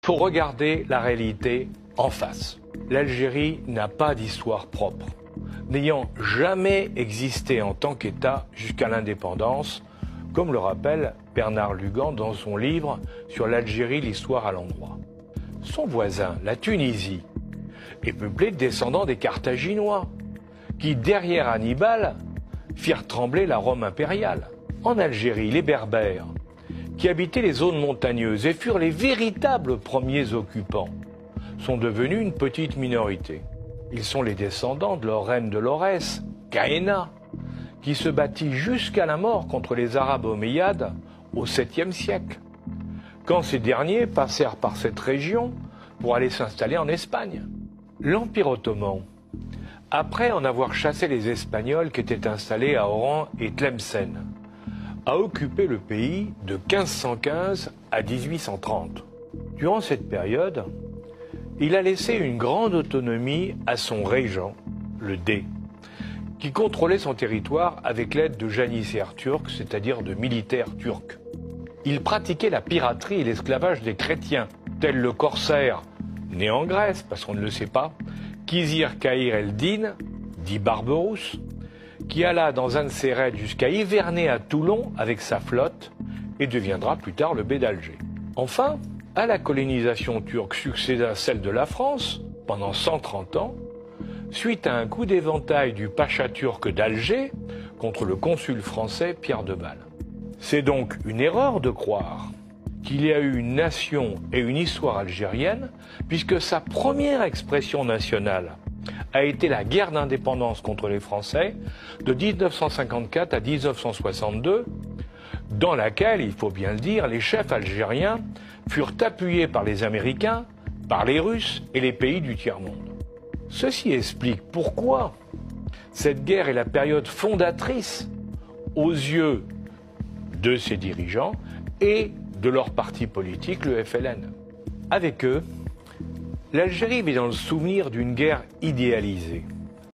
Faut regarder la réalité en face. L'Algérie n'a pas d'histoire propre. N'ayant jamais existé en tant qu'État jusqu'à l'indépendance, comme le rappelle Bernard Lugan dans son livre sur l'Algérie, l'histoire à l'endroit. Son voisin, la Tunisie, est peuplé de descendants des Carthaginois, qui, derrière Hannibal, firent trembler la Rome impériale. En Algérie, les Berbères, qui habitaient les zones montagneuses et furent les véritables premiers occupants, sont devenus une petite minorité. Ils sont les descendants de leur reine de Lorès, Gaïna, qui se battit jusqu'à la mort contre les Arabes omeyyades au 7e siècle, quand ces derniers passèrent par cette région pour aller s'installer en Espagne. L'Empire ottoman, après en avoir chassé les Espagnols qui étaient installés à Oran et Tlemcen, a occupé le pays de 1515 à 1830. Durant cette période, il a laissé une grande autonomie à son régent, le Dey, qui contrôlait son territoire avec l'aide de janissaires turcs, c'est-à-dire de militaires turcs. Il pratiquait la piraterie et l'esclavage des chrétiens, tel le corsaire, né en Grèce, parce qu'on ne le sait pas, Khizr Khâir el-Din, dit Barberousse, qui alla dans un de ses raids jusqu'à hiverner à Toulon avec sa flotte et deviendra plus tard le bey d'Alger. Enfin, à la colonisation turque succéda celle de la France pendant 130 ans, suite à un coup d'éventail du pacha turc d'Alger contre le consul français Pierre de Balle. C'est donc une erreur de croire qu'il y a eu une nation et une histoire algérienne, puisque sa première expression nationale a été la guerre d'indépendance contre les Français de 1954 à 1962, dans laquelle, il faut bien le dire, les chefs algériens furent appuyés par les Américains, par les Russes et les pays du tiers-monde. Ceci explique pourquoi cette guerre est la période fondatrice aux yeux de ses dirigeants et de leur parti politique, le FLN. Avec eux, l'Algérie vit dans le souvenir d'une guerre idéalisée.